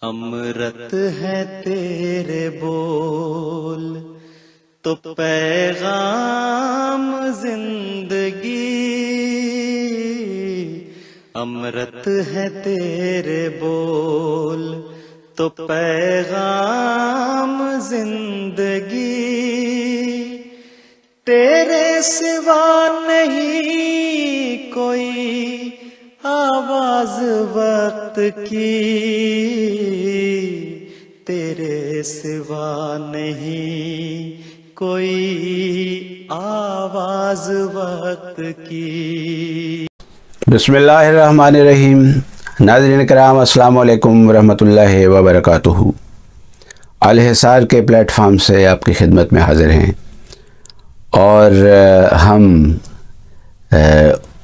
अमृत है तेरे बोल तो पैगाम जिंदगी, अमृत है तेरे बोल तो पैगाम जिंदगी। तेरे सिवा नहीं कोई आवाज वक्त की, तेरे सिवा नहीं कोई आवाज वक्त की। बिस्मिल्लाहिर्रहमानिर्रहीम। नाज़रीन किराम अस्सलाम वालेकुम वरहमतुल्लाहि वबरकातुहू। अल हिसार के प्लेटफॉर्म से आपकी खिदमत में हाज़िर हैं और हम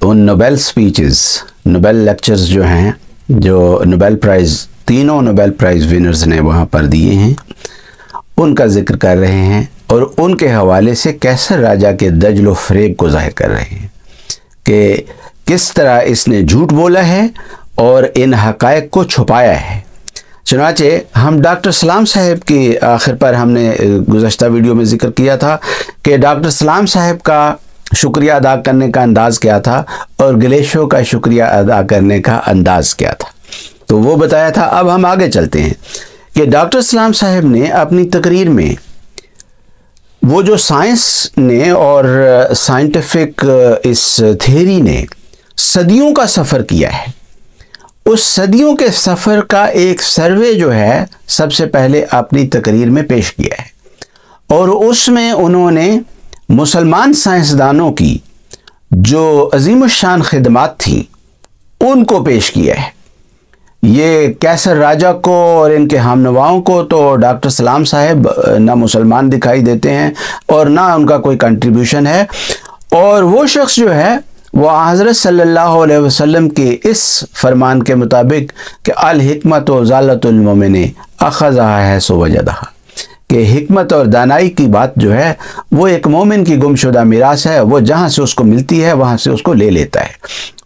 उन नोबेल स्पीचेस, नोबेल लेक्चर्स जो हैं, जो नोबेल प्राइज़, तीनों नोबेल प्राइज़ विनर्स ने वहाँ पर दिए हैं, उनका ज़िक्र कर रहे हैं और उनके हवाले से कैसर राजा के दजल व फ़रेब को ज़ाहिर कर रहे हैं कि किस तरह इसने झूठ बोला है और इन हक़ाइक़ को छुपाया है। चुनाचे हम डॉक्टर सलाम साहब की आखिर पर हमने गुज़श्ता वीडियो में ज़िक्र किया था कि डॉक्टर सलाम साहब का शुक्रिया अदा करने का अंदाज़ क्या था और ग्लेशो का शुक्रिया अदा करने का अंदाज़ क्या था, तो वो बताया था। अब हम आगे चलते हैं कि डॉक्टर सलाम साहब ने अपनी तकरीर में वो जो साइंस ने और साइंटिफिक इस थ्योरी ने सदियों का सफ़र किया है, उस सदियों के सफ़र का एक सर्वे जो है सबसे पहले अपनी तकरीर में पेश किया है और उसमें उन्होंने मुसलमान साइंसदानों की जो अज़ीमुश्शान खिदमात थीं उनको पेश किया है। ये कैसर राजा को और इनके हमनवाओं को तो डॉक्टर सलाम साहब ना मुसलमान दिखाई देते हैं और ना उनका कोई कंट्रीब्यूशन है, और वो शख्स जो है वो हज़रत सल्लल्लाहु अलैहि वसल्लम के इस फरमान के मुताबिक कि अल हिकमत व ज़ालतुल मोमिन अख़ज़हा है सो वजदहा, कि हिकमत और दानाई की बात जो है वो एक मोमिन की गुमशुदा मीरास है, वो जहाँ से उसको मिलती है वहाँ से उसको ले लेता है।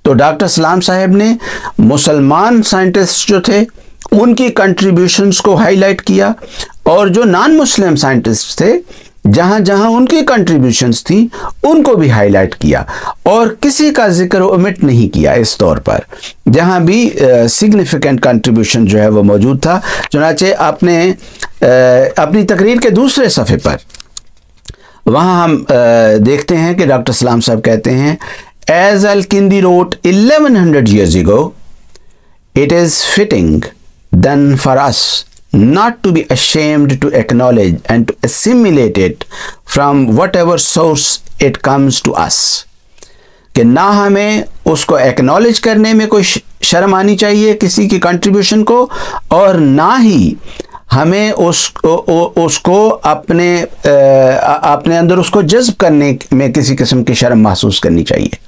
तो डॉक्टर सलाम साहब ने मुसलमान साइंटिस्ट जो थे उनकी कंट्रीब्यूशंस को हाईलाइट किया और जो नॉन मुस्लिम साइंटिस्ट थे जहाँ जहाँ उनकी कंट्रीब्यूशंस थी उनको भी हाईलाइट किया और किसी का जिक्र ओमिट नहीं किया इस तौर पर, जहाँ भी सिग्निफिकेंट कंट्रीब्यूशन जो है वो मौजूद था। चुनाचे आपने अपनी तकरीर के दूसरे सफ़े पर वहाँ हम देखते हैं कि डॉक्टर सलाम साहब कहते हैं, as अल-किंदी road 1100 years ago, it is fitting then for us not to be ashamed to acknowledge and to assimilate it from whatever source it comes to us, कि ना हमें उसको एक्नॉलेज करने में कोई शर्म आनी चाहिए किसी की कंट्रीब्यूशन को, और ना ही हमें उसको अपने अंदर उसको जज्ब करने में किसी किस्म की शर्म महसूस करनी चाहिए।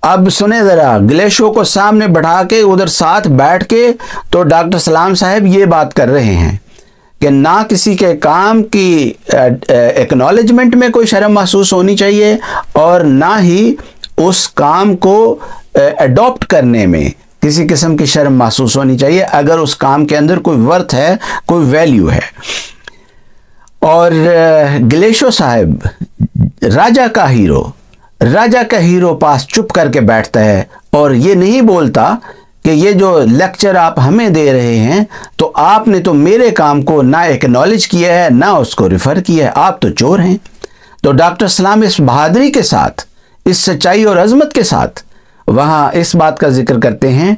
अब सुने ज़रा, ग्लेशो को सामने बैठा के उधर साथ बैठ के तो डॉक्टर सलाम साहब ये बात कर रहे हैं कि ना किसी के काम की एक्नॉलेजमेंट में कोई शर्म महसूस होनी चाहिए और ना ही उस काम को अडॉप्ट करने में किसी किस्म की शर्म महसूस होनी चाहिए अगर उस काम के अंदर कोई वर्थ है, कोई वैल्यू है। और ग्लेशो साहब राजा का हीरो पास चुप करके बैठता है और ये नहीं बोलता कि ये जो लेक्चर आप हमें दे रहे हैं तो आपने तो मेरे काम को ना एक्नॉलेज किया है ना उसको रिफ़र किया है, आप तो चोर हैं। तो डॉक्टर सलाम इस बहादुरी के साथ, इस सच्चाई और अज़मत के साथ वहाँ इस बात का जिक्र करते हैं,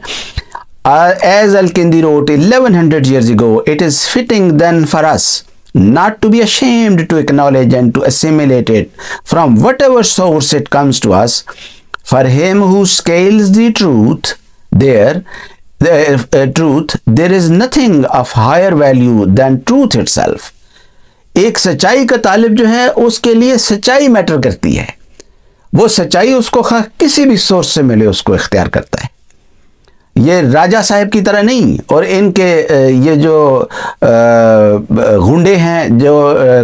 as अल-किंदी road 1100 years ago, it is fitting then for us not to be ashamed to acknowledge and to assimilate it from whatever source it comes to us. For him who scales the truth, there is nothing of higher value than truth itself. एक सच्चाई का तालिब जो है उसके लिए सच्चाई matter करती है, वो सच्चाई उसको किसी भी सोर्स से मिले उसको इख्तियार करता है। ये राजा साहब की तरह नहीं, और इनके ये जो गुंडे हैं जो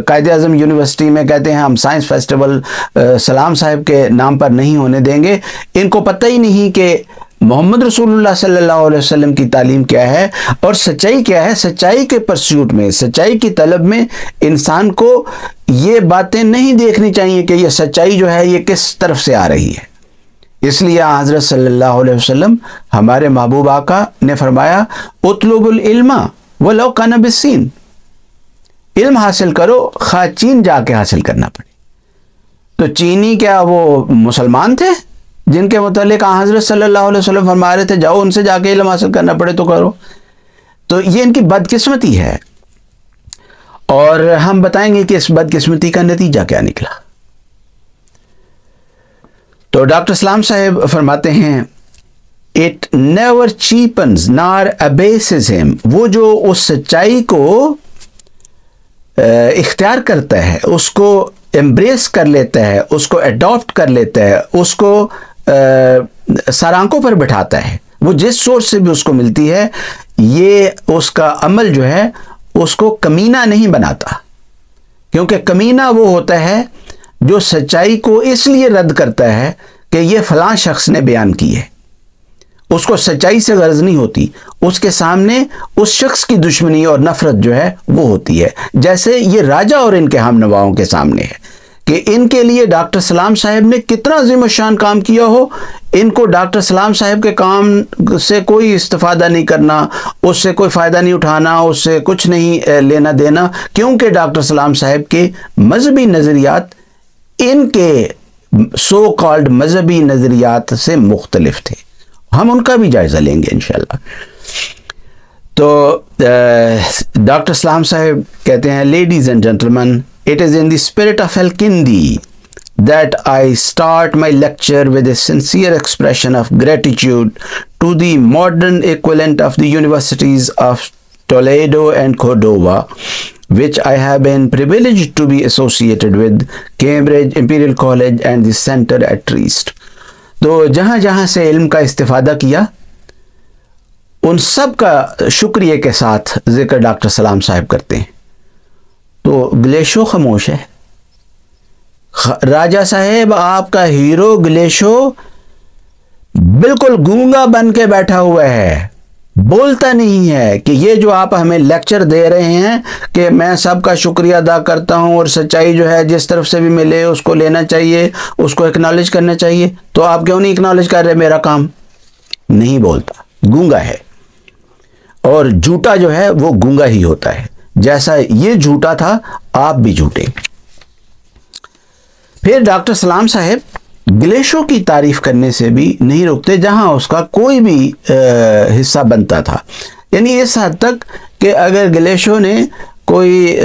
कायदे आज़म यूनिवर्सिटी में कहते हैं हम साइंस फेस्टिवल सलाम साहब के नाम पर नहीं होने देंगे, इनको पता ही नहीं कि मोहम्मद रसूलुल्लाह सल्लल्लाहु अलैहि वसल्लम की तालीम क्या है और सच्चाई क्या है। सच्चाई के परस्यूट में, सच्चाई की तलब में इंसान को ये बातें नहीं देखनी चाहिए कि ये सच्चाई जो है ये किस तरफ से आ रही है। इसलिए हज़रत सल्लल्लाहु अलैहि वसल्लम हमारे महबूब आका ने फरमाया, उतलुबुल इल्मा वलौ काना बिस्सीन, इल्म हासिल करो खा चीन जाके हासिल करना पड़े। तो चीनी क्या वो मुसलमान थे जिनके मुतालिक हज़रत सल्लल्लाहु अलैहि वसल्लम फरमा रहे थे जाओ उनसे जाके इल्म हासिल करना पड़े तो करो। तो ये इनकी बदकिस्मती है और हम बताएंगे कि इस बदकिस्मती का नतीजा क्या निकला। तो डॉक्टर सलाम साहब फरमाते हैं, इट नेवर चीपन्स नॉर अबेसेस हिम, वो जो उस सच्चाई को इख्तियार करता है, उसको एम्ब्रेस कर लेता है, उसको अडॉप्ट कर लेता है, उसको सरांकों पर बिठाता है, वो जिस सोर्स से भी उसको मिलती है, ये उसका अमल जो है उसको कमीना नहीं बनाता। क्योंकि कमीना वो होता है जो सच्चाई को इसलिए रद्द करता है कि ये फलां शख्स ने बयान की है, उसको सच्चाई से गर्ज नहीं होती, उसके सामने उस शख्स की दुश्मनी और नफरत जो है वो होती है। जैसे ये राजा और इनके हम नवाओं के सामने है कि इनके लिए डॉक्टर सलाम साहब ने कितना ज़िम्मेशान काम किया हो, इनको डॉक्टर सलाम साहब के काम से कोई इस्तिफादा नहीं करना, उससे कोई फ़ायदा नहीं उठाना, उससे कुछ नहीं लेना देना, क्योंकि डॉक्टर सलाम साहब के मजहबी नज़रियात इनके सो कॉल्ड मजहबी नज़रियात से मुख्तलिफ थे। हम उनका भी जायज़ा लेंगे इंशाल्लाह। तो डॉक्टर सलाम साहब कहते हैं, ladies and gentleman, it is in the spirit of Al-Kindi that I start my lecture with a sincere expression of gratitude to the modern equivalent of the universities of Toledo and Cordova, which I have been privileged to be associated with, Cambridge, Imperial College and the Center at Trieste. तो जहाँ जहाँ से इल्म का इस्तिफादा किया उन सब का शुक्रिया के साथ जिक्र डॉक्टर सलाम साहब करते हैं। तो ग्लेशो खामोश है। राजा साहेब आपका हीरो ग्लेशो बिल्कुल गूंगा बन के बैठा हुआ है, बोलता नहीं है कि ये जो आप हमें लेक्चर दे रहे हैं कि मैं सबका शुक्रिया अदा करता हूं और सच्चाई जो है जिस तरफ से भी मिले उसको लेना चाहिए, उसको एक्नॉलेज करना चाहिए, तो आप क्यों नहीं एक्नॉलेज कर रहे? मेरा काम नहीं बोलता, गूंगा है। और झूठा जो है वो गूंगा ही होता है, जैसा ये झूठा था आप भी झूठे। फिर डॉक्टर सलाम साहब ग्लेशो की तारीफ करने से भी नहीं रुकते जहां उसका कोई भी हिस्सा बनता था। यानी इस हद तक कि अगर ग्लेशो ने कोई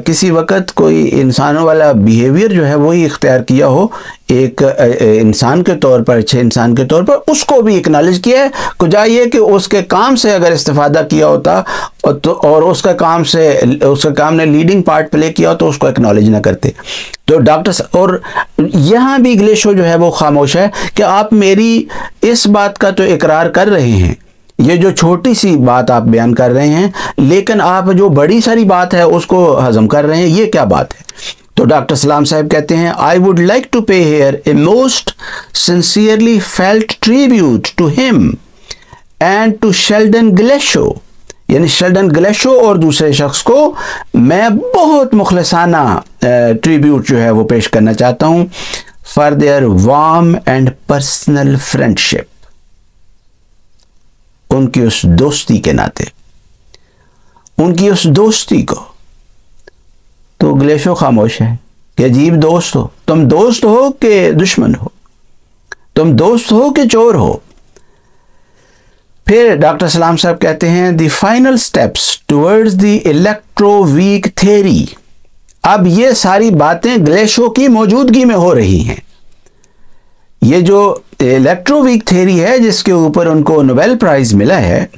किसी वक्त कोई इंसानों वाला बिहेवियर जो है वही इख्तियार किया हो, एक इंसान के तौर पर, अच्छे इंसान के तौर पर, उसको भी एक्नॉलेज किया है। कुछ ये कि उसके काम से अगर इस्तिफादा किया होता और उसका काम ने लीडिंग पार्ट प्ले किया हो तो उसको एक्नॉलेज ना करते। तो डॉक्टर और यहाँ भी ग्लेशो जो है वो खामोश है कि आप मेरी इस बात का तो इकरार कर रहे हैं, ये जो छोटी सी बात आप बयान कर रहे हैं, लेकिन आप जो बड़ी सारी बात है उसको हजम कर रहे हैं, ये क्या बात है? तो डॉक्टर सलाम साहब कहते हैं, I would like to pay here a most sincerely felt tribute to him and to Sheldon Glashow, यानी शेल्डन ग्लेशो और दूसरे शख्स को मैं बहुत मुखलसाना ट्रिब्यूट जो है वो पेश करना चाहता हूँ for their warm and personal friendship, उनकी उस दोस्ती के नाते, उनकी उस दोस्ती को। तो ग्लेशो खामोश है कि अजीब दोस्त हो, तुम दोस्त हो कि दुश्मन हो, तुम दोस्त हो कि चोर हो। फिर डॉक्टर सलाम साहब कहते हैं, the final steps towards the electroweak theory. अब ये सारी बातें ग्लेशो की मौजूदगी में हो रही हैं। ये जो इलेक्ट्रोवीक थ्योरी है जिसके ऊपर उनको नोबेल प्राइज मिला है,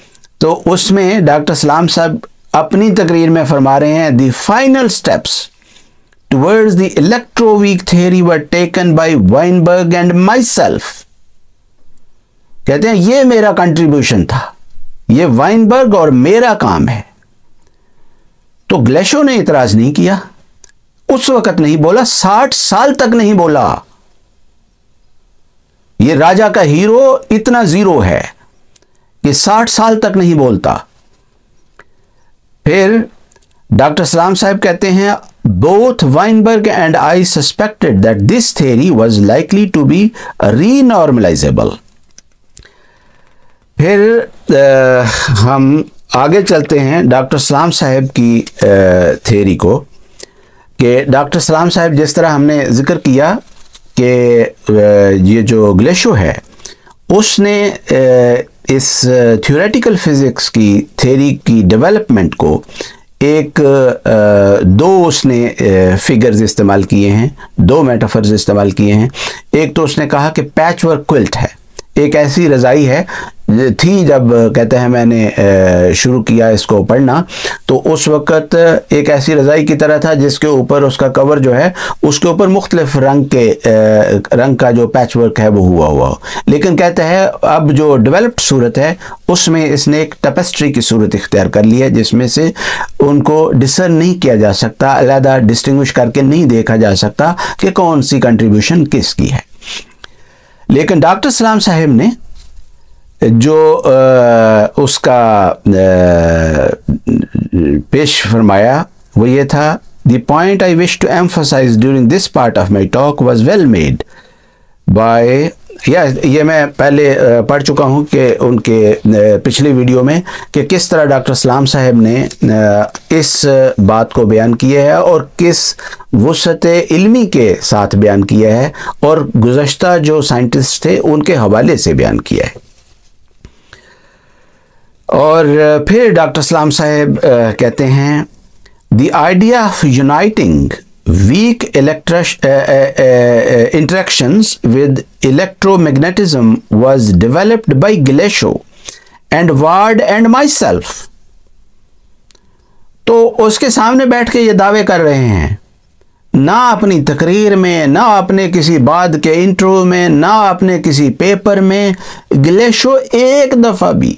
तो उसमें डॉक्टर सलाम साहब अपनी तकरीर में फरमा रहे हैं, the final steps towards the electroweak theory were taken by Weinberg and my self. कहते हैं ये मेरा कंट्रीब्यूशन था, ये वाइनबर्ग और मेरा काम है। तो ग्लेशो ने इतराज नहीं किया, उस वक्त नहीं बोला, 60 साल तक नहीं बोला। ये राजा का हीरो इतना जीरो है कि 60 साल तक नहीं बोलता। फिर डॉक्टर सलाम साहब कहते हैं, both Weinberg and I suspected that this theory was likely to be renormalisable. फिर हम आगे चलते हैं डॉक्टर सलाम साहब की थ्योरी को, कि डॉक्टर सलाम साहब जिस तरह हमने जिक्र किया कि ये जो ग्लेशियो है उसने इस थ्योरेटिकल फिज़िक्स की थ्योरी की डेवलपमेंट को दो उसने फिगर्स इस्तेमाल किए हैं, दो मेटाफर्स इस्तेमाल किए हैं। एक तो उसने कहा कि पैचवर्क क्विल्ट है, एक ऐसी रज़ाई है थी, जब कहते हैं मैंने शुरू किया इसको पढ़ना तो उस वक़्त एक ऐसी रज़ाई की तरह था जिसके ऊपर उसका कवर जो है उसके ऊपर मुख्तलिफ रंग का जो पैच वर्क है वो हुआ हो। लेकिन कहते हैं अब जो डेवलप्ड सूरत है उसमें इसने एक टपेस्ट्री की सूरत इख्तियार कर ली है, जिसमें से उनको डिसर्न नहीं किया जा सकता, अलहदा डिस्टिंग्विश करके नहीं देखा जा सकता कि कौन सी कंट्रीब्यूशन किसकी है। लेकिन डॉक्टर सलाम साहब ने जो उसका पेश फरमाया वो ये था, the point I wish to emphasise during this part of my talk was well made by, ये मैं पहले पढ़ चुका हूँ कि उनके पिछली वीडियो में कि किस तरह डॉक्टर सलाम साहब ने इस बात को बयान किया है और किस वुसअत इल्मी के साथ बयान किया है और गुज़श्ता जो साइंटिस्ट थे उनके हवाले से बयान किया है। और फिर डॉक्टर सलाम साहब कहते हैं, the idea of uniting weak interactions with electromagnetism was developed by Glashow and Ward and myself। तो उसके सामने बैठ के ये दावे कर रहे हैं, ना अपनी तकरीर में, ना अपने किसी बाद के इंट्रो में, ना अपने किसी पेपर में ग्लेशो एक दफ़ा भी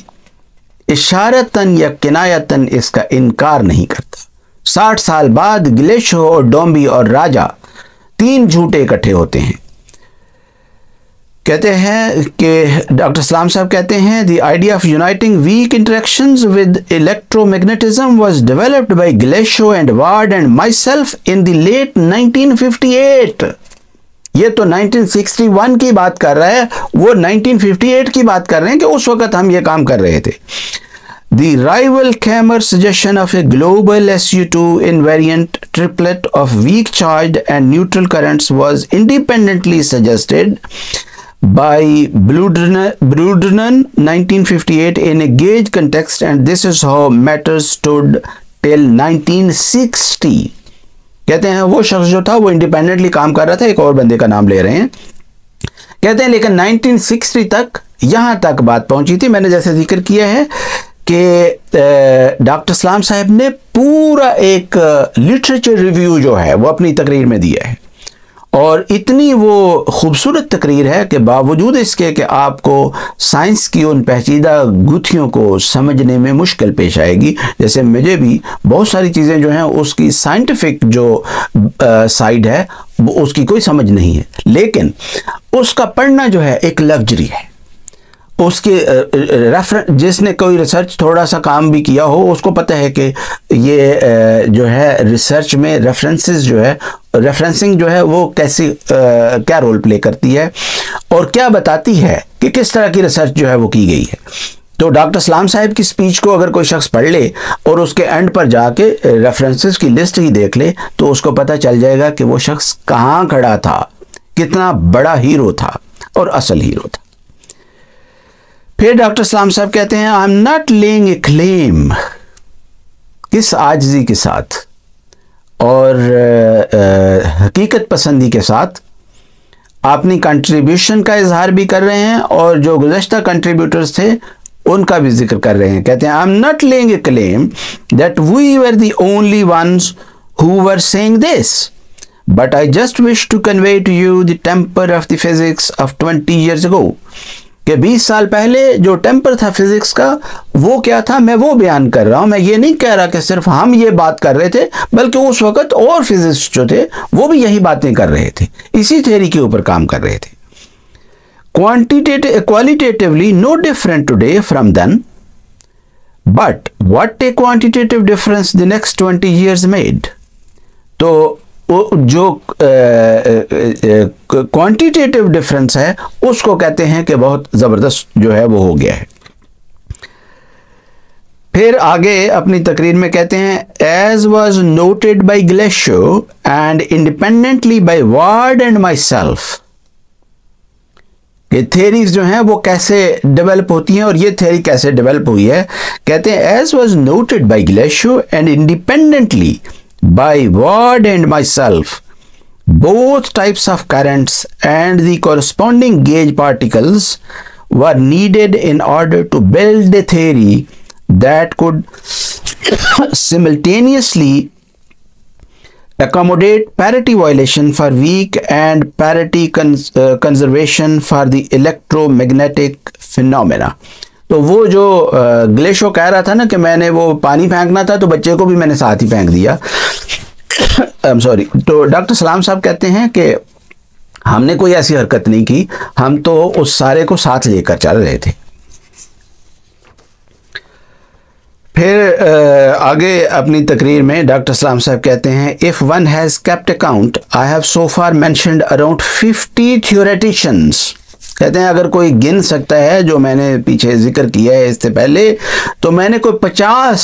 इशारतन या किनायतन इसका इनकार नहीं करता। 60 साल बाद ग्लेशो और डोम्बी और राजा तीन झूठे इकट्ठे होते हैं। कहते हैं कि डॉक्टर सलाम साहब कहते हैं, the idea of uniting weak interactions with electromagnetism was developed by Glashow and Ward and myself in the late 1958। ये तो 1961 की बात कर रहा है, वो 1958 की बात कर रहे हैं कि उस वक्त हम ये काम कर रहे थे। The rival Kramer suggestion of a global SU2 invariant triplet of weak charged and neutral currents was independently suggested by Brudner 1958 in a gauge context, and this is how matters stood till 1960। कहते हैं वो शख्स जो था वो independently काम कर रहा था, एक और बंदे का नाम ले रहे हैं। कहते हैं लेकिन 1960 तक यहां तक बात पहुंची थी, मैंने जैसे जिक्र किया है कि डॉक्टर सलाम साहब ने पूरा एक लिटरेचर रिव्यू जो है वो अपनी तकरीर में दिया है, और इतनी वो खूबसूरत तकरीर है कि बावजूद इसके कि आपको साइंस की उन पेचीदा गुत्थियों को समझने में मुश्किल पेश आएगी। जैसे मुझे भी बहुत सारी चीज़ें जो हैं उसकी साइंटिफिक जो साइड है वो उसकी कोई समझ नहीं है, लेकिन उसका पढ़ना जो है एक लग्जरी है। उसके रेफरेंस, जिसने कोई रिसर्च थोड़ा सा काम भी किया हो उसको पता है कि ये जो है रिसर्च में रेफरेंसेस जो है, रेफरेंसिंग जो है वो कैसी क्या रोल प्ले करती है और क्या बताती है कि किस तरह की रिसर्च जो है वो की गई है। तो डॉक्टर सलाम साहब की स्पीच को अगर कोई शख्स पढ़ ले और उसके एंड पर जाके रेफरेंसेस की लिस्ट ही देख ले तो उसको पता चल जाएगा कि वो शख्स कहाँ खड़ा था, कितना बड़ा हीरो था और असल हीरो था। फिर डॉक्टर सलाम साहब कहते हैं, I am not laying a claim, किस आजिज़ी के साथ और हकीकत पसंदी के साथ अपनी कंट्रीब्यूशन का इजहार भी कर रहे हैं और जो गुज़श्ता कंट्रीब्यूटर्स थे उनका भी जिक्र कर रहे हैं। कहते हैं, I am not laying a claim that we were the only ones who were saying this, but I just wish to convey to you the temper of the physics of 20 years ago। कि 20 साल पहले जो temper था physics का वो क्या था, मैं वो बयान कर रहा हूं। मैं ये नहीं कह रहा कि सिर्फ हम ये बात कर रहे थे, बल्कि उस वक्त और फिजिक्स जो थे वो भी यही बातें कर रहे थे, इसी थ्योरी के ऊपर काम कर रहे थे। qualitatively no different today from then, but what a quantitative difference the next 20 years made. तो जो क्वांटिटेटिव डिफरेंस है उसको कहते हैं कि बहुत ज़बरदस्त जो है वो हो गया है। फिर आगे अपनी तकरीर में कहते हैं as was noted by Glashow and independently by Ward and myself, ये थेरीज जो हैं वो कैसे डेवलप होती हैं और ये थेरी कैसे डेवलप हुई है। कहते हैं as was noted by Glashow and independently by Ward and myself, both types of currents and the corresponding gauge particles were needed in order to build a theory that could simultaneously accommodate parity violation for weak and parity conservation for the electromagnetic phenomena। तो वो जो ग्लेशियो कह रहा था ना कि मैंने वो पानी फेंकना था तो बच्चे को भी मैंने साथ ही फेंक दिया। I am sorry. तो डॉक्टर सलाम साहब कहते हैं कि हमने कोई ऐसी हरकत नहीं की, हम तो उस सारे को साथ लेकर चल रहे थे। फिर आगे अपनी तकरीर में डॉक्टर सलाम साहब कहते हैं if one has kept account I have so far mentioned around 50 थ्योरेटिशियंस। कहते हैं अगर कोई गिन सकता है, जो मैंने पीछे जिक्र किया है इससे पहले, तो मैंने कोई 50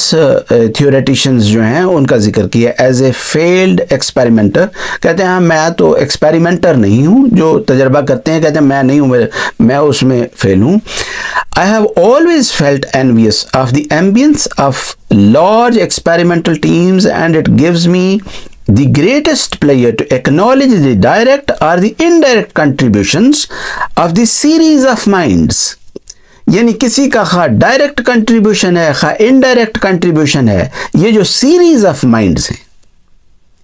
थ्योरेटिशियंस जो हैं उनका जिक्र किया एज ए फेल्ड एक्सपेरिमेंटर। कहते हैं मैं तो एक्सपेरिमेंटर नहीं हूँ, जो तजर्बा करते हैं कहते हैं मैं नहीं हूँ, मैं उसमें फेल हूँ। I have always felt envious of the ambience of large experimental teams and it gives me the greatest pleasure to acknowledge the direct or the indirect contributions of the series of minds। यानी किसी का खा direct contribution है खा indirect contribution है, ये जो series of minds हैं,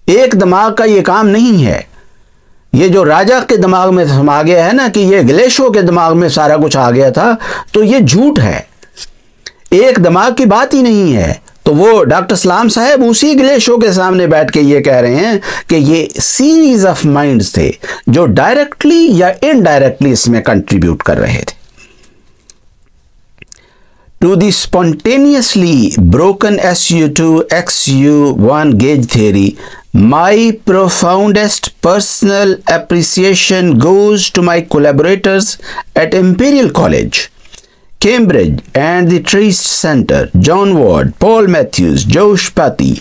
एक दिमाग का ये काम नहीं है। ये जो राजा के दिमाग में समा गया है ना कि ये ग्लेशियो के दिमाग में सारा कुछ आ गया था, तो ये झूठ है, एक दिमाग की बात ही नहीं है। तो वो डॉक्टर सलाम साहब उसी ग्लेशियो के सामने बैठ के ये कह रहे हैं कि ये सीरीज ऑफ माइंड्स थे जो डायरेक्टली या इनडायरेक्टली इसमें कंट्रीब्यूट कर रहे थे। To the spontaneously broken SU2 XU1 gauge theory, my profoundest personal appreciation goes to my collaborators at Imperial College, Cambridge and the Trieste Center, John Ward, Paul Matthews, Josh Patty,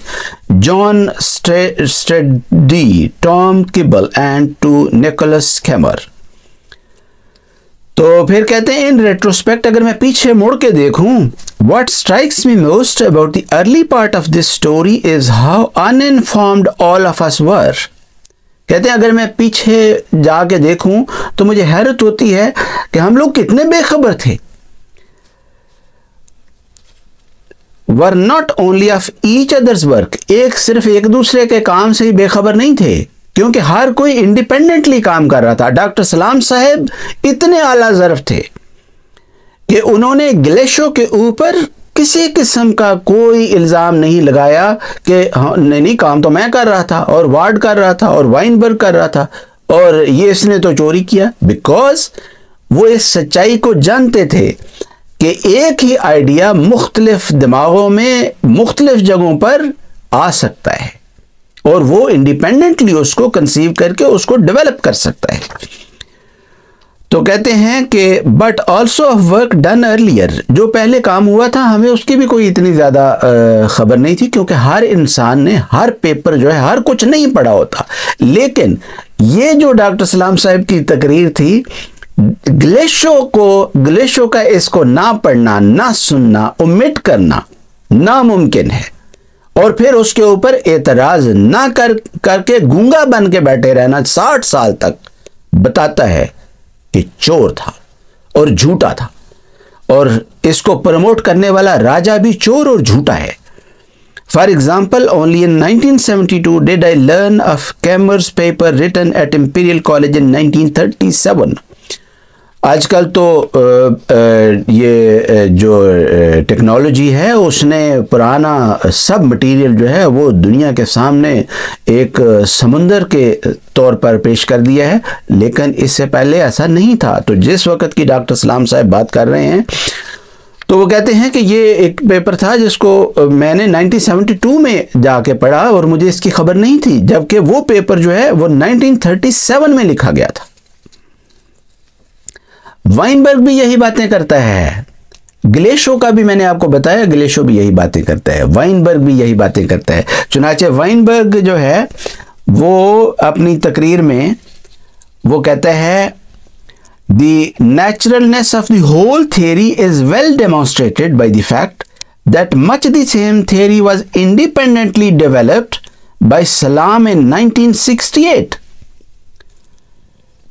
John Straddy, Tom Kibble and to Nicholas Kemmer। तो फिर कहते हैं इन retrospect अगर मैं पीछे मुड़ के देखूं, what strikes me most about the early part of this story is how uninformed all of us were। कहते हैं अगर मैं पीछे जाके देखूं तो मुझे हैरत होती है कि हम लोग कितने बेखबर थे। Were not only of each others work, सिर्फ एक दूसरे के काम से ही बेखबर नहीं थे, क्योंकि हर कोई इंडिपेंडेंटली काम कर रहा था। डॉक्टर सलाम साहब इतने आला ज़र्फ थे कि उन्होंने ग्लेशियो के ऊपर किसी किस्म का कोई इल्ज़ाम नहीं लगाया कि हाँ नहीं काम तो मैं कर रहा था और वार्ड कर रहा था और वाइनबर्ग कर रहा था और ये इसने तो चोरी किया। बिकॉज वो इस सच्चाई को जानते थे कि एक ही आइडिया मुख्तलिफ दिमागों में मुख्तलिफ जगहों पर आ सकता है और वो इंडिपेंडेंटली उसको कंसीव करके उसको डेवलप कर सकता है। तो कहते हैं कि but also of work done earlier, जो पहले काम हुआ था हमें उसकी भी कोई इतनी ज़्यादा खबर नहीं थी, क्योंकि हर इंसान ने हर पेपर जो है हर कुछ नहीं पढ़ा होता। लेकिन ये जो डॉक्टर सलाम साहब की तकरीर थी, ग्लेशियो का इसको ना पढ़ना ना सुनना ओमिट करना नामुमकिन है, और फिर उसके ऊपर एतराज ना करके गूंगा बन के बैठे रहना 60 साल तक बताता है कि चोर था और झूठा था, और इसको प्रमोट करने वाला राजा भी चोर और झूठा है। For example, only in 1972 did I learn of Kemmer's paper written at Imperial College in 1937। आजकल तो ये जो टेक्नोलॉजी है उसने पुराना सब मटेरियल जो है वो दुनिया के सामने एक समुंदर के तौर पर पेश कर दिया है, लेकिन इससे पहले ऐसा नहीं था। तो जिस वक्त की डॉक्टर सलाम साहब बात कर रहे हैं तो वो कहते हैं कि ये एक पेपर था जिसको मैंने 1972 में जाके पढ़ा और मुझे इसकी खबर नहीं थी, जबकि वो पेपर जो है वो 1937 में लिखा गया था। वाइनबर्ग भी यही बातें करता है, ग्लेशो का भी मैंने आपको बताया, ग्लेशो भी यही बातें करता है, वाइनबर्ग भी यही बातें करता है। चुनाचे वाइनबर्ग जो है वो अपनी तकरीर में वो कहता है The naturalness of the whole theory is well demonstrated by the fact that much the same theory was independently developed by Salam in 1968.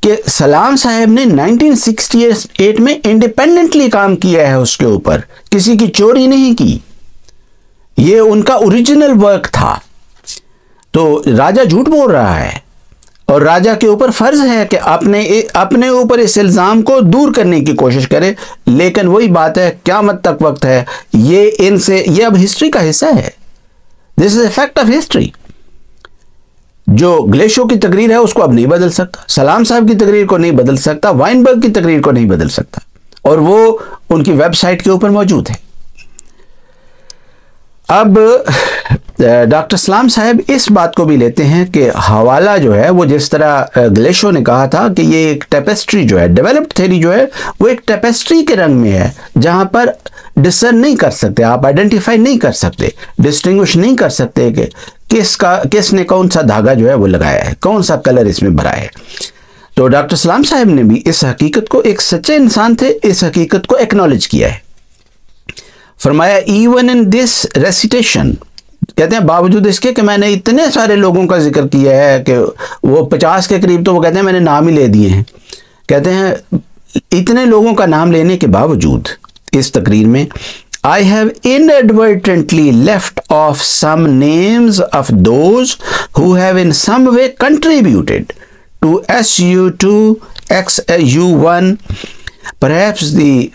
कि सलाम साहब ने 1968 में इंडिपेंडेंटली काम किया है उसके ऊपर, किसी की चोरी नहीं की, ये उनका ओरिजिनल वर्क था। तो राजा झूठ बोल रहा है और राजा के ऊपर फर्ज है कि अपने ऊपर इस इल्ज़ाम को दूर करने की कोशिश करे, लेकिन वही बात है, क़यामत तक वक्त है, ये अब हिस्ट्री का हिस्सा है। This is a fact of history. जो ग्लेशो की तकरीर है उसको अब नहीं बदल सकता, सलाम साहब की तकरीर को नहीं बदल सकता, वाइनबर्ग की तकरीर को नहीं बदल सकता, और वो उनकी वेबसाइट के ऊपर मौजूद है। अब डॉक्टर सलाम साहब इस बात को भी लेते हैं कि हवाला जो है वो जिस तरह ग्लेशो ने कहा था कि ये एक टेपेस्ट्री जो है, डेवलप्ड थ्योरी जो है वो एक टेपेस्ट्री के रंग में है, जहां पर डिसर्न नहीं कर सकते, आप आइडेंटिफाई नहीं कर सकते, डिस्टिंग्विश नहीं कर सकते कि किसने कौन सा धागा जो है वो लगाया है, कौन सा कलर इसमें भरा है। तो डॉक्टर सलाम साहब ने भी इस हकीकत को, एक सच्चे इंसान थे, इस हकीकत को एक्नॉलेज किया है। फरमाया इवन इन दिस रेसिटेशन, कहते हैं बावजूद इसके कि मैंने इतने सारे लोगों का जिक्र किया है कि वो 50 के करीब, तो वो कहते हैं मैंने नाम ही ले दिए हैं, कहते हैं इतने लोगों का नाम लेने के बावजूद इस तकरीर में I have inadvertently left off some names of those who have in some way contributed to SU2 XU1. Perhaps the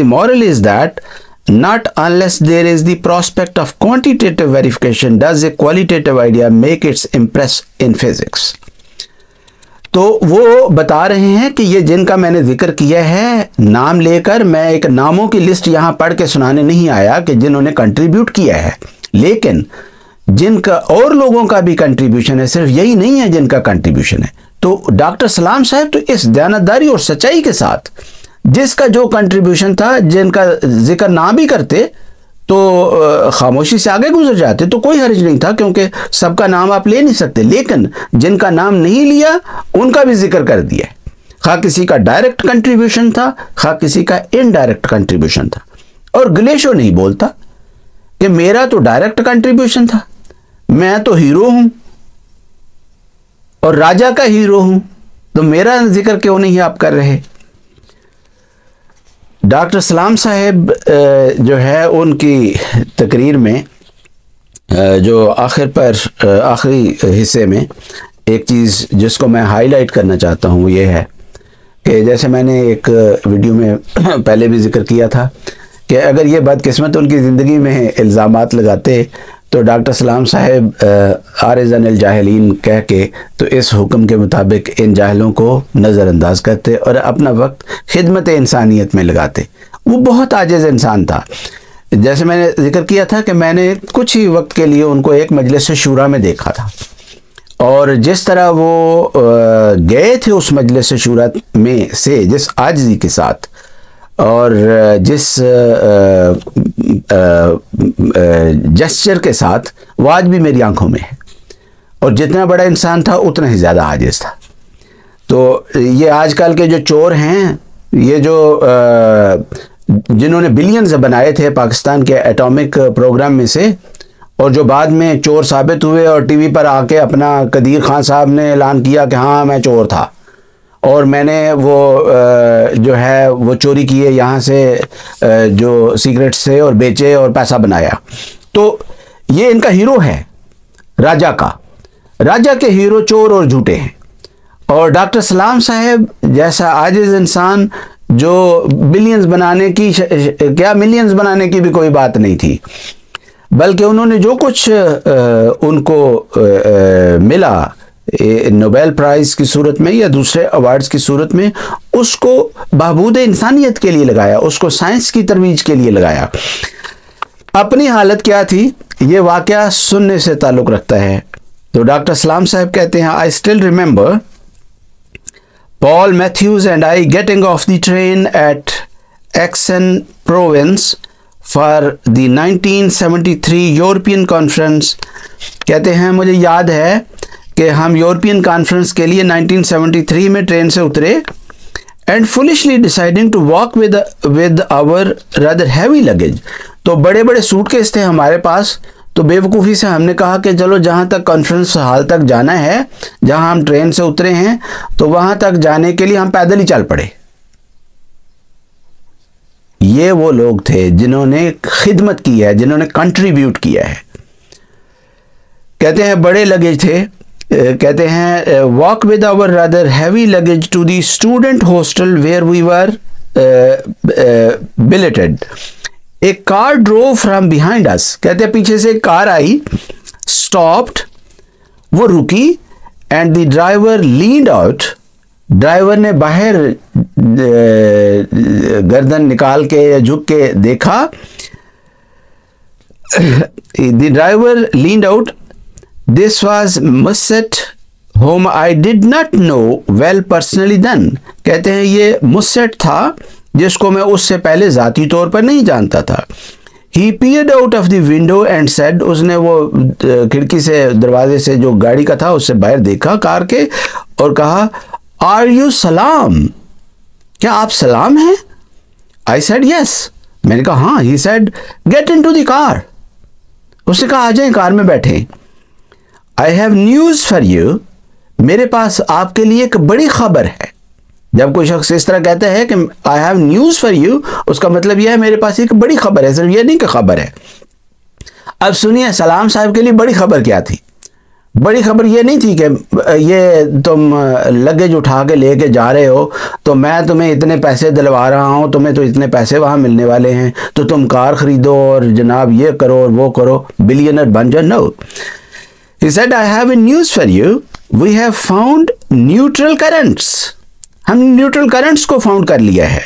moral is that not unless there is the prospect of quantitative verification does a qualitative idea make its impress in physics. तो वो बता रहे हैं कि ये जिनका मैंने जिक्र किया है नाम लेकर, मैं एक नामों की लिस्ट यहाँ पढ़ के सुनाने नहीं आया कि जिन्होंने कंट्रीब्यूट किया है, लेकिन जिनका और लोगों का भी कंट्रीब्यूशन है, सिर्फ यही नहीं है जिनका कंट्रीब्यूशन है। तो डॉक्टर सलाम साहब तो इस दयानतदारी और सच्चाई के साथ जिसका जो कंट्रीब्यूशन था, जिनका जिक्र ना भी करते तो खामोशी से आगे गुजर जाते तो कोई हर्ज नहीं था, क्योंकि सबका नाम आप ले नहीं सकते, लेकिन जिनका नाम नहीं लिया उनका भी जिक्र कर दिया, खा किसी का डायरेक्ट कंट्रीब्यूशन था, खा किसी का इनडायरेक्ट कंट्रीब्यूशन था। और ग्लेशो नहीं बोलता कि मेरा तो डायरेक्ट कंट्रीब्यूशन था, मैं तो हीरो हूं और राजा का हीरो हूं, तो मेरा जिक्र क्यों नहीं आप कर रहे। डॉक्टर सलाम साहब जो है उनकी तकरीर में जो आखिरी हिस्से में एक चीज़ जिसको मैं हाईलाइट करना चाहता हूँ ये है कि जैसे मैंने एक वीडियो में पहले भी जिक्र किया था कि अगर ये बदकिस्मत उनकी ज़िंदगी में इल्ज़ामात लगाते तो डॉक्टर सलाम साहब आरिज़न जाहिलीन कह के तो इस हुक्म के मुताबिक इन जाहिलों को नज़रअंदाज करते और अपना वक्त खिदमत इंसानियत में लगाते। वो बहुत आजिज़ इंसान था। जैसे मैंने जिक्र किया था कि मैंने कुछ ही वक्त के लिए उनको एक मजलिस शूरा में देखा था, और जिस तरह वो गए थे उस मजलिस शूरा में से जिस आजिज़ी के साथ और जिस जेस्चर के साथ, वो आज भी मेरी आंखों में है, और जितना बड़ा इंसान था उतना ही ज़्यादा आजिज़ था। तो ये आजकल के जो चोर हैं, ये जो जिन्होंने बिलियंस बनाए थे पाकिस्तान के एटॉमिक प्रोग्राम में से, और जो बाद में चोर साबित हुए और टीवी पर आके अपना कदीर खान साहब ने ऐलान किया कि हाँ मैं चोर था और मैंने वो जो है वो चोरी किए यहाँ से जो सीक्रेट्स थे और बेचे और पैसा बनाया। तो ये इनका हीरो है राजा का। राजा के हीरो चोर और झूठे हैं, और डॉक्टर सलाम साहब जैसा आजिज़ इंसान जो बिलियंस बनाने की क्या मिलियंस बनाने की भी कोई बात नहीं थी, बल्कि उन्होंने जो कुछ उनको मिला नोबेल प्राइज़ की सूरत में या दूसरे अवार्ड्स की सूरत में, उसको बहबूद इंसानियत के लिए लगाया, उसको साइंस की तरवीज के लिए लगाया। अपनी हालत क्या थी ये वाक़या सुनने से ताल्लुक़ रखता है। तो डॉक्टर सलाम साहब कहते हैं, I still remember Paul Matthews and I getting off the train at Aix-en-Provence for the 1973 European conference. कहते हैं मुझे याद है कि हम यूरोपियन कॉन्फ्रेंस के लिए 1973 में ट्रेन से उतरे and foolishly deciding to walk with our rather heavy luggage। तो बड़े बड़े सूटकेस थे हमारे पास, तो बेवकूफ़ी से हमने कहा कि चलो जहाँ तक कॉन्फ्रेंस हॉल तक जाना है, जहाँ हम ट्रेन से उतरे हैं, तो वहाँ तक जाने के लिए हम पैदल ही चल पड़े। ये वो लोग थे जिन्होंने खिदमत की है, जिन्होंने कंट्रीब्यूट किया है। कहते हैं बड़े लगेज थे, कहते हैं walk with our rather heavy luggage to the student hostel where we were billeted. एक car drove from behind us. कहते हैं पीछे से एक कार आई, स्टॉप्ड, वो रुकी, and the driver leaned out. Driver ने बाहर गर्दन निकाल के या झुक के देखा। The driver leaned out. This was Musset whom I did not know well personally then। कहते हैं ये मुसेट था जिसको मैं उससे पहले ज़ाती तौर पर नहीं जानता था। He peered out of the window and said, उसने वो खिड़की से, दरवाजे से जो गाड़ी का था उससे बाहर देखा कार के और कहा, Are you सलाम? क्या आप सलाम हैं? I said yes। मैंने कहा हाँ। He said, Get into the car। उसने कहा आ जाएं, कार में बैठे। I have news for you। मेरे पास आपके लिए एक बड़ी खबर है। जब कोई शख्स इस तरह कहता है कि I have news for you, उसका मतलब यह है मेरे पास एक बड़ी खबर है, सिर्फ यह नहीं कि खबर है। अब सुनिए सलाम साहब के लिए बड़ी खबर क्या थी। बड़ी खबर यह नहीं थी कि ये तुम लगेज उठा के लेके जा रहे हो तो मैं तुम्हें इतने पैसे दिलवा रहा हूँ, तुम्हें तो इतने पैसे वहाँ मिलने वाले हैं तो तुम कार खरीदो और जनाब ये करो और वो करो, बिलियनर बन जाओ। No, he said I have a news for you, we have found neutral currents। हम न्यूट्रल करंट्स को फाउंड कर लिया है।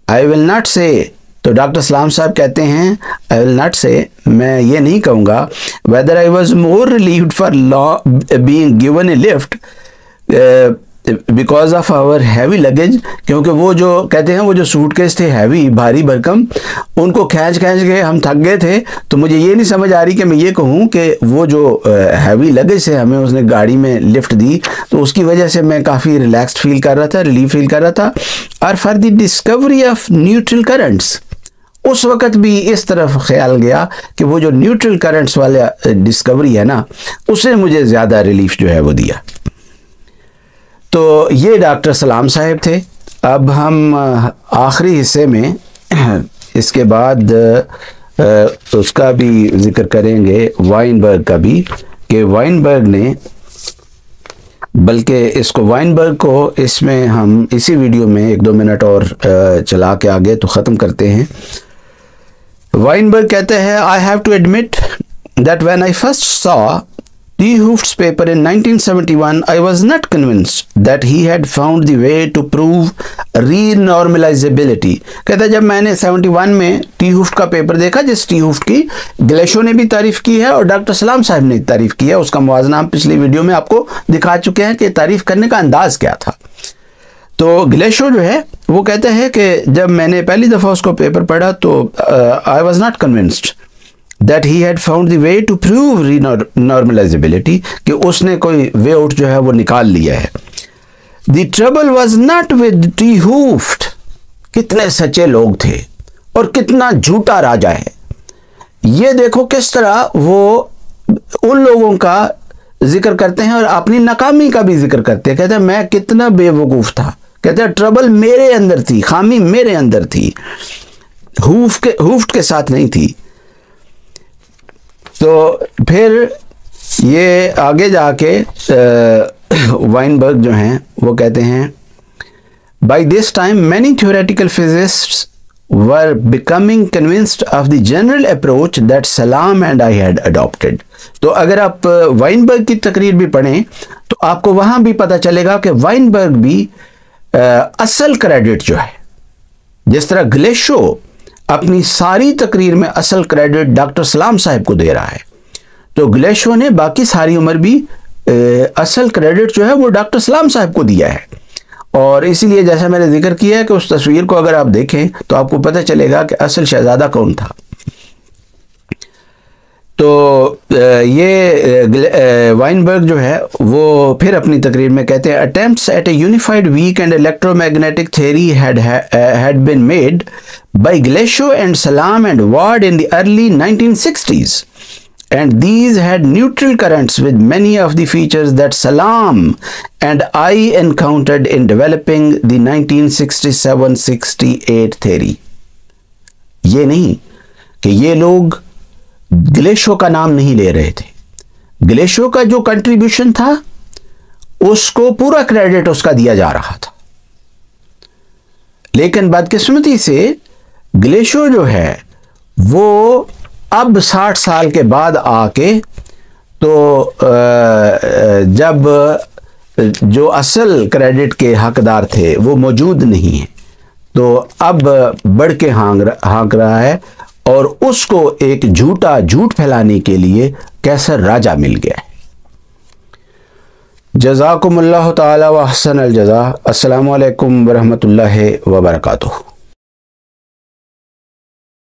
आई विल नॉट से, तो डॉक्टर सलाम साहब कहते हैं आई विल नॉट से, मैं ये नहीं कहूँगा whether I was more relieved for being given a lift because of our heavy luggage. क्योंकि वो जो कहते हैं वो जो सूटकेस थे हैवी, भारी भरकम, उनको खींच के हम थक गए थे। तो मुझे ये नहीं समझ आ रही कि मैं ये कहूँ कि वो जो हैवी लगेज से हमें उसने गाड़ी में लिफ्ट दी तो उसकी वजह से मैं काफ़ी रिलैक्स्ड फील कर रहा था, रिलीफ फील कर रहा था। और for the discovery of neutral currents, उस वक़्त भी इस तरफ ख्याल गया कि वो जो न्यूट्रल करंट्स वाला डिस्कवरी है ना, उसने मुझे ज़्यादा रिलीफ जो है वो दिया। तो ये डॉक्टर सलाम साहब थे। अब हम आखिरी हिस्से में इसके बाद उसका भी ज़िक्र करेंगे, वाइनबर्ग का भी, कि वाइनबर्ग ने, बल्कि इसको वाइनबर्ग को इसमें हम इसी वीडियो में 1-2 मिनट और चला के आगे तो ख़त्म करते हैं। वाइनबर्ग कहते हैं, I have to admit that when I first saw T. Hooft's paper in 1971, I was not convinced that he had found the way to prove renormalizability। कहता है जब मैंने 71 में टी हुफ्ट का पेपर देखा, जिस टी हुफ्ट की ग्लेशो ने भी तारीफ़ की है और डॉक्टर सलाम साहब ने तारीफ़ की है, उसका मुवाज़ना हम पिछली वीडियो में आपको दिखा चुके हैं कि तारीफ़ करने का अंदाज़ क्या था। तो ग्लेशो जो है वो कहते हैं कि जब मैंने पहली दफ़ा उसको पेपर पढ़ा तो I was not convinced that he had found the way to prove renormalizability, कि उसने कोई वे आउट जो है वो निकाल लिया है। The trouble was not with T. Hooft। कितने सच्चे लोग थे और कितना झूठा राजा है। ये देखो किस तरह वो उन लोगों का जिक्र करते हैं और अपनी नाकामी का भी जिक्र करते हैं। कहते हैं मैं कितना बेवकूफ़ था। कहते हैं ट्रबल मेरे अंदर थी, खामी मेरे अंदर थी, हूफ्ट के साथ नहीं थी। तो फिर ये आगे जाके वाइनबर्ग जो हैं वो कहते हैं, by this time many theoretical physicists were becoming convinced of the general approach that Salam and I had adopted। तो अगर आप वाइनबर्ग की तकरीर भी पढ़ें तो आपको वहां भी पता चलेगा कि वाइनबर्ग भी असल क्रेडिट जो है, जिस तरह ग्लेशो अपनी सारी तकरीर में असल क्रेडिट डॉक्टर सलाम साहब को दे रहा है, तो ग्लेशो ने बाकी सारी उम्र भी असल क्रेडिट जो है वो डॉक्टर सलाम साहब को दिया है। और इसीलिए जैसा मैंने जिक्र किया है कि उस तस्वीर को अगर आप देखें तो आपको पता चलेगा कि असल शहजादा कौन था। तो ये वाइनबर्ग जो है वो फिर अपनी तकरीर में कहते हैं, attempts at a unified weak and electromagnetic theory had been made by Gleisho and Salam and Ward in the early 1960s, and these had neutral currents with many of the features that Salam and I encountered in developing the 1967-68 theory। ये नहीं कि ये लोग ग्लेशो का नाम नहीं ले रहे थे, ग्लेशो का जो कंट्रीब्यूशन था उसको पूरा क्रेडिट उसका दिया जा रहा था, लेकिन बदकिस्मती से ग्लेशो जो है वो अब 60 साल के बाद आके तो जब जो असल क्रेडिट के हकदार थे वो मौजूद नहीं है, तो अब बढ़ के हाँक रहा है और उसको एक झूठ फैलाने के लिए कैसर राजा मिल गया है। जज़ाकुमुल्लाहु ताला व अहसन अल जज़ा। अस्सलामु अलैकुम व रहमतुल्लाहि व बरकातुहू।